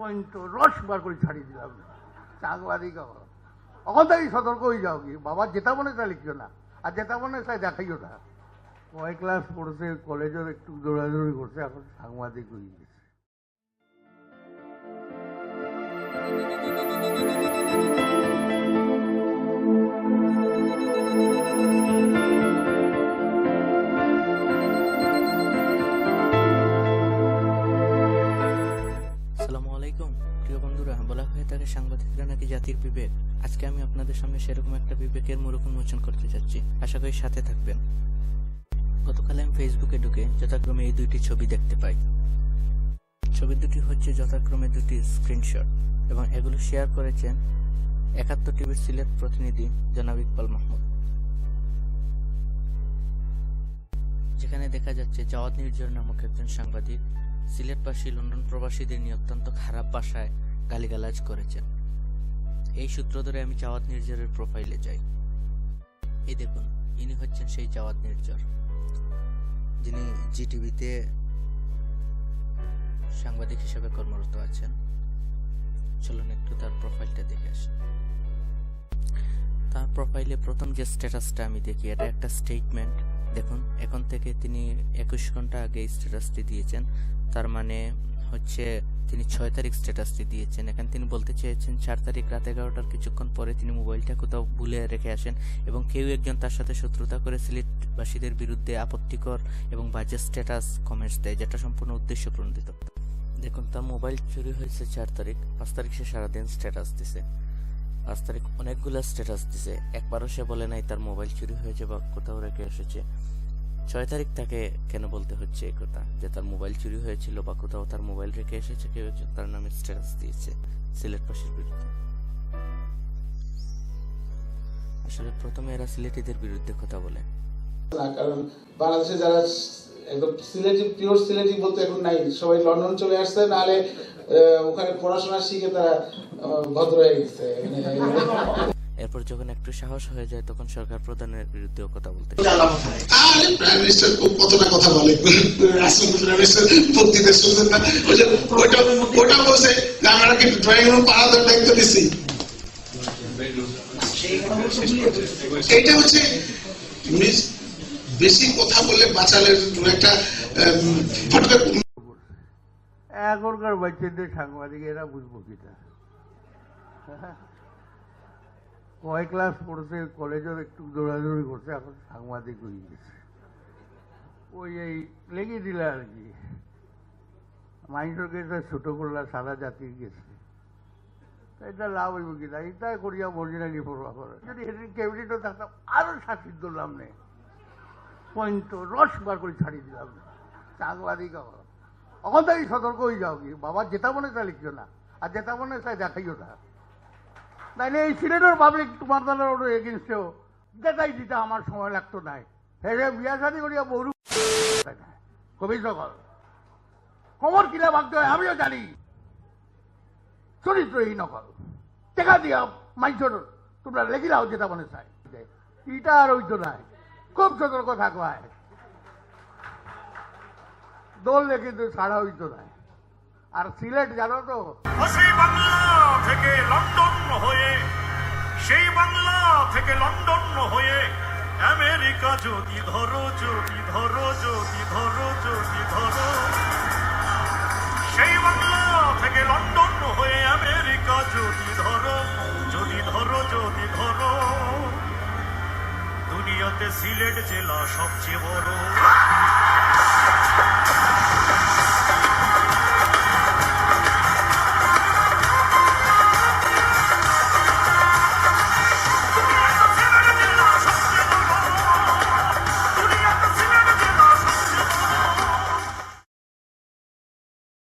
Point রস বার করে ছাড়িয়ে দিলাম সাংবাদিক এখন তাই সতর্ক হয়ে যাও কি বাবা যেটা মনে চাই লিখিও না আর যেটা মনে চাই দেখাইও না কয় ক্লাস পড়ছে কলেজের একটু দৌড়াদৌড়ি করছে এখন সাংবাদিক হয়ে গেছে। সাংবাদিকরা নাকি জাতির বিবেক। আজকে আমি আপনাদের সামনে সেরকম একটা বিবেকের মোড়ক উন্মোচন করতে যাচ্ছি, আশা করি সাথে থাকবেন। গতকাল আমি ফেসবুকে ঢুকে যথাক্রমে এই দুইটি ছবি দেখতে পাই। ছবি দুটি হচ্ছে যথাক্রমে দুটি স্ক্রিনশট এবং এগুলো শেয়ার করেছেন ৭১ টিভির সিলেট প্রতিনিধি জনাব ইকবাল মাহমুদ। যেখানে দেখা যাচ্ছে জাওয়াদ নির্ঝর নামক একজন সাংবাদিক সিলেটবাসী লন্ডন প্রবাসীদের নিয়ে অত্যন্ত খারাপ ভাষায় গালিগালাজ করেছেন। এই সূত্র ধরে আমি জাওয়াদ নির্ঝরের প্রোফাইলে যাই। এই দেখুন, ইনি হচ্ছেন সেই জাওয়াদ নির্ঝর যিনি জিটিভিতে সাংবাদিক হিসেবে কর্মরত আছেন। চলুন একটু তার প্রোফাইলটা দেখে আসি। তার প্রোফাইলে প্রথম যে স্ট্যাটাসটা আমি দেখি, এটা একটা স্টেটমেন্ট। দেখুন, এখন থেকে তিনি ২১ ঘন্টা আগে এই স্ট্যাটাসটি দিয়েছেন। তার মানে হচ্ছে তিনি ৬ তারিখ স্ট্যাটাসটি দিয়েছেন। এখানে তিনি বলতে চেয়েছেন ৪ তারিখ রাত ১১টার কিছুক্ষণ পরে তিনি মোবাইলটা কোথাও ভুলে রেখে আসেন এবং কেউ একজন তার সাথে শত্রুতা করে সিলেটবাসীদের বিরুদ্ধে আপত্তিকর এবং বাজে স্ট্যাটাস কমেন্টস দেয়, যেটা সম্পূর্ণ উদ্দেশ্য প্রণোদিত। দেখুন, তার মোবাইল চুরি হয়েছে ৪ তারিখ। ৫ তারিখ সে সারাদিন স্ট্যাটাস দিছে। ৫ তারিখ অনেকগুলো স্ট্যাটাস দিছে, একবারও সে বলে নাই তার মোবাইল চুরি হয়েছে বা কোথাও রেখে এসেছে। ৬ তারিখ তাকে কেন বলতে হচ্ছে এই কথা যে তার মোবাইল চুরি হয়েছিল বা কোথাও তার মোবাইল রেখে এসেছে, কেউ একজন তার নামে স্ট্যাটাস দিয়েছে সিলেটবাসীর বিরুদ্ধে। আসলে প্রথমে এরা সিলেটিদের বিরুদ্ধে কথা বলে, কারণ বাংলাদেশে যারা একদম সিলেটি পিওর সিলেটি বলতে এখন নাই, সবাই লন্ডন চলে আসছে, নাহলে ওখানে পড়াশোনা শিখে তারা ভদ্র হয়ে গেছে। এরপর যখন একটু সাহস হয়ে যায় তখন সরকার প্রধানের বিরুদ্ধেও কথা বলতে প্রাইম মিনিস্টার কতটা কথা বলে, বক্তৃতা শুনছেন না? ওটা বলছে যে আমরা কিন্তু ড্রয়িং রুম পাড়া দেওয়ার দায়িত্ব দিচ্ছি। এটা হচ্ছে বেশি কথা বলে বাঁচালের একটা এখনকার বাচ্চাদের সাংবাদিক এরা বুঝবো কিনা? কয় ক্লাস পড়ছে কলেজের একটু দৌড়াদৌড়ি করছে এখন সাংবাদিক হয়ে গেছে। ওই এই লেগে দিলে আর কি, মানুষকে ছোট করলা সারা জাতি গেছে, এটা লাভ হইব কিনা? এটাই করিয়া অরিজিনালি পড়বা করে। যদি ক্যাবিনেটও থাকতাম আরো শাসিত করলাম নে, পয়েন্ট রস বার করে ছাড়িয়ে দিলাম সাংবাদিক। এখন তাই সতর্ক হয়ে যাও কি বাবা যেটা মনে চাই লিখিও না আর যেটা মনে চাই দেখাইও না। তাইলে এই সিলেটের পাবলিক তোমার দলের এগেনস্টেও যেটাই দিতে আমার সময় লাগতো নাই। হেরে বিয়া শাদি করিয়া বহু কবি সকল খবর কিনা ভাগতে হয় আমিও জানি। চরিত্রহীন নকল টেকা দিয়া মাইছর তোমরা লেগিলাও যেটা মনে চাই, ইটা আর হইতো নাই। খুব সতর্ক থাকো হয়, দৌড়লে কিন্তু ছাড়া হইতো নাই। আর সিলেট জানো তো, সেই বাংলা থেকে লন্ডন হয়ে, সেই বাংলা থেকে লন্ডন হয়ে আমেরিকা যদি ধরো, যদি ধরো, যদি ধরো, যদি ধরো, সেই বাংলা থেকে লন্ডন হয়ে আমেরিকা যদি ধরো, যদি ধরো, যদি ধরো, দুনিয়াতে সিলেট জেলা সবচেয়ে বড়।